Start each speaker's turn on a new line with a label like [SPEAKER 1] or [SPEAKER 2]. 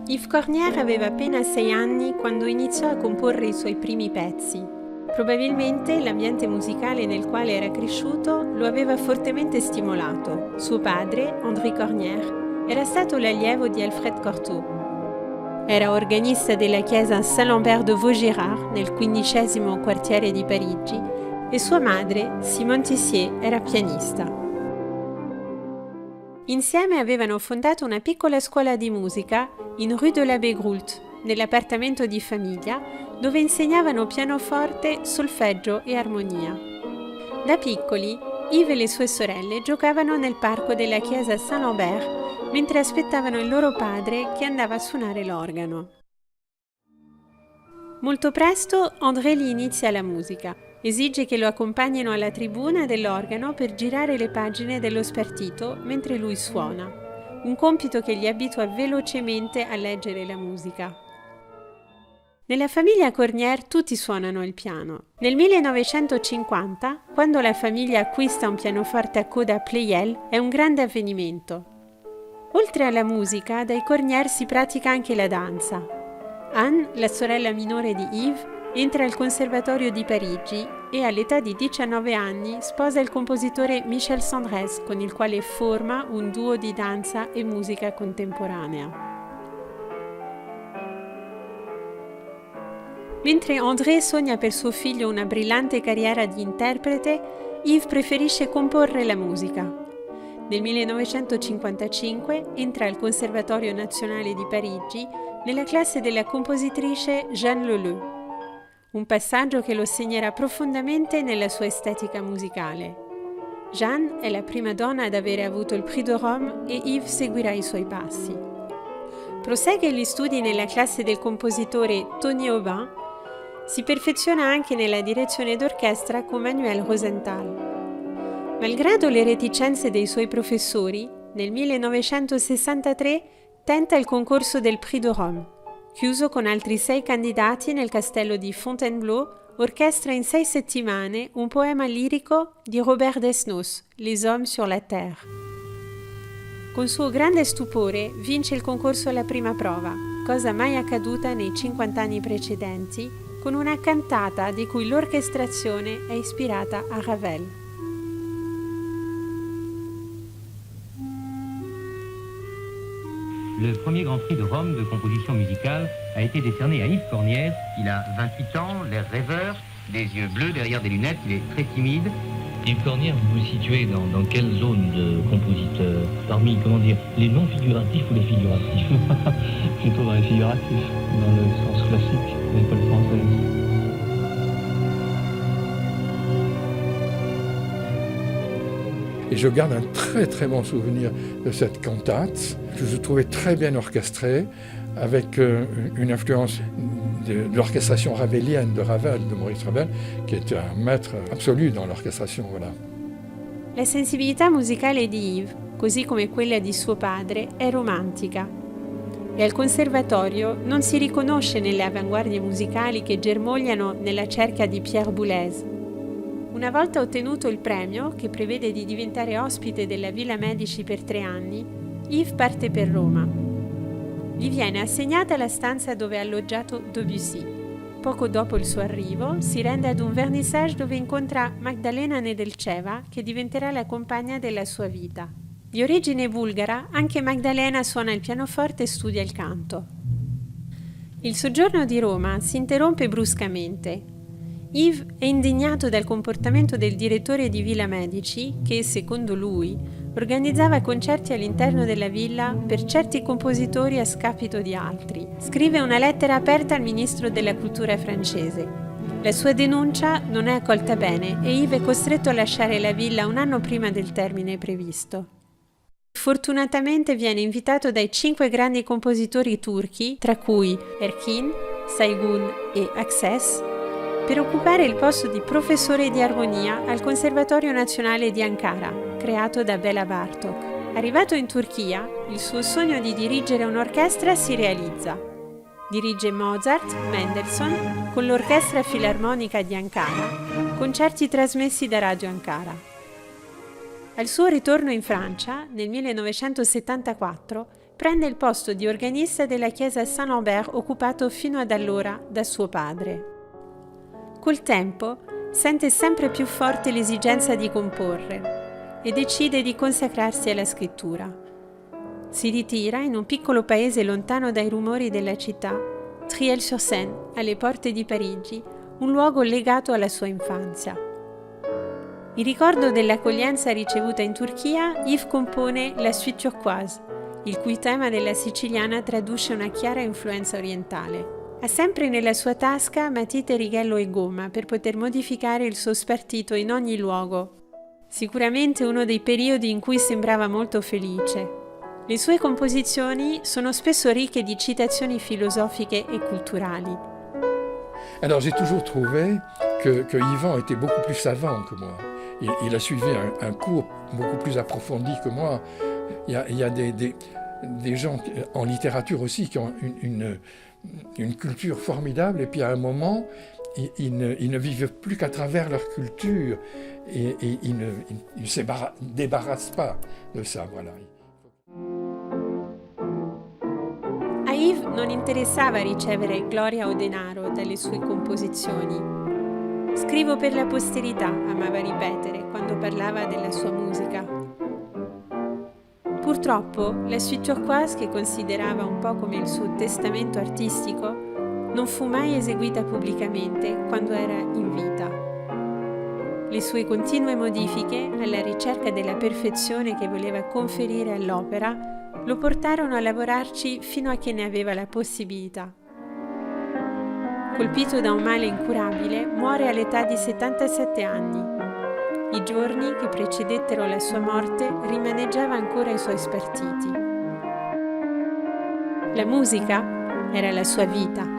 [SPEAKER 1] Yves Cornière aveva appena 6 anni quando iniziò a comporre i suoi primi pezzi. Probabilmente l'ambiente musicale nel quale era cresciuto lo aveva fortemente stimolato. Suo padre, André Cornière, era stato l'allievo di Alfred Cortot. Era organista della chiesa Saint-Lambert de Vaugirard nel 15° quartiere di Parigi e sua madre, Simone Tissier, era pianista. Insieme avevano fondato una piccola scuola di musica in Rue de l'Abbé Groult, nell'appartamento di famiglia, dove insegnavano pianoforte, solfeggio e armonia. Da piccoli, Yves e le sue sorelle giocavano nel parco della chiesa Saint-Lambert mentre aspettavano il loro padre che andava a suonare l'organo. Molto presto André li inizia la musica. Esige che lo accompagnino alla tribuna dell'organo per girare le pagine dello spartito mentre lui suona, un compito che gli abitua velocemente a leggere la musica. Nella famiglia Cornière tutti suonano il piano. Nel 1950, quando la famiglia acquista un pianoforte a coda Pleyel, è un grande avvenimento. Oltre alla musica, dai Cornière si pratica anche la danza. Anne, la sorella minore di Yves, entra al Conservatorio di Parigi e all'età di 19 anni sposa il compositore Michel Sandres, con il quale forma un duo di danza e musica contemporanea. Mentre André sogna per suo figlio una brillante carriera di interprete, Yves preferisce comporre la musica. Nel 1955 entra al Conservatorio Nazionale di Parigi nella classe della compositrice Jeanne Leleu. Un passaggio che lo segnerà profondamente nella sua estetica musicale. Jeanne è la prima donna ad avere avuto il Prix de Rome e Yves seguirà i suoi passi. Prosegue gli studi nella classe del compositore Tony Aubin, si perfeziona anche nella direzione d'orchestra con Manuel Rosenthal. Malgrado le reticenze dei suoi professori, nel 1963 tenta il concorso del Prix de Rome. Chiuso con altri 6 candidati nel castello di Fontainebleau, orchestra in 6 settimane un poema lirico di Robert Desnos, Les hommes sur la terre. Con suo grande stupore vince il concorso alla prima prova, cosa mai accaduta nei 50 anni precedenti, con una cantata di cui l'orchestrazione è ispirata a Ravel.
[SPEAKER 2] Le premier Grand Prix de Rome de composition musicale a été décerné à Yves Cornière. Il a 28 ans, l'air rêveur, des yeux bleus derrière des lunettes, il est très timide.
[SPEAKER 3] Yves Cornière, vous vous situez dans quelle zone de compositeur? Parmi, les non figuratifs ou les figuratifs?
[SPEAKER 4] Plutôt dans les figuratifs, dans le sens classique, de l'école française.
[SPEAKER 5] Et je garde un très très bon souvenir de cette cantate, que je trouvais très bien orchestrée, avec une influence de l'orchestration ravelienne de Ravel, de Maurice Ravel, qui était un maître absolu dans l'orchestration. Voilà.
[SPEAKER 1] La sensibilità musicale di Yves, così come quella di suo padre, è romantica. E al conservatorio non si riconosce nelle avanguardie musicali che germogliano nella cerchia di Pierre Boulez. Una volta ottenuto il premio, che prevede di diventare ospite della Villa Medici per 3 anni, Yves parte per Roma. Gli viene assegnata la stanza dove ha alloggiato Debussy. Poco dopo il suo arrivo, si rende ad un vernissage dove incontra Magdalena Nedelcheva, che diventerà la compagna della sua vita. Di origine bulgara, anche Magdalena suona il pianoforte e studia il canto. Il soggiorno di Roma si interrompe bruscamente. Yves è indignato dal comportamento del direttore di Villa Medici che, secondo lui, organizzava concerti all'interno della villa per certi compositori a scapito di altri. Scrive una lettera aperta al ministro della cultura francese. La sua denuncia non è accolta bene e Yves è costretto a lasciare la villa un anno prima del termine previsto. Fortunatamente viene invitato dai 5 grandi compositori turchi, tra cui Erkin, Saygun e Akses, per occupare il posto di professore di armonia al Conservatorio Nazionale di Ankara, creato da Bela Bartok. Arrivato in Turchia, il suo sogno di dirigere un'orchestra si realizza. Dirige Mozart, Mendelssohn, con l'Orchestra Filarmonica di Ankara, concerti trasmessi da Radio Ankara. Al suo ritorno in Francia, nel 1974, prende il posto di organista della chiesa Saint-Lambert occupato fino ad allora da suo padre. Col tempo sente sempre più forte l'esigenza di comporre e decide di consacrarsi alla scrittura. Si ritira in un piccolo paese lontano dai rumori della città, Triel-sur-Seine, alle porte di Parigi, un luogo legato alla sua infanzia. In ricordo dell'accoglienza ricevuta in Turchia, Yves compone La Suite turquoise, il cui tema della siciliana traduce una chiara influenza orientale. Ha sempre nella sua tasca matite, righello e gomma per poter modificare il suo spartito in ogni luogo. Sicuramente uno dei periodi in cui sembrava molto felice. Le sue composizioni sono spesso ricche di citazioni filosofiche et culturali.
[SPEAKER 5] Alors j'ai toujours trouvé que Yvan était beaucoup plus savant que moi. Il a suivi un cours beaucoup plus approfondi que moi. Il y a des gens en littérature aussi qui ont une culture formidable et puis à un moment, ils ne vivent plus qu'à travers leur culture et ils ne se débarrassent pas de ça. Voilà.
[SPEAKER 1] A Yves non interessava ricevere gloria o denaro dalle sue composizioni. Scrivo per la posterità, amava ripetere quando parlava della sua musica. Purtroppo, la Suite turquoise, che considerava un po' come il suo testamento artistico, non fu mai eseguita pubblicamente quando era in vita. Le sue continue modifiche, alla ricerca della perfezione che voleva conferire all'opera, lo portarono a lavorarci fino a che ne aveva la possibilità. Colpito da un male incurabile, muore all'età di 77 anni. I giorni che precedettero la sua morte rimaneggiava ancora i suoi spartiti. La musica era la sua vita.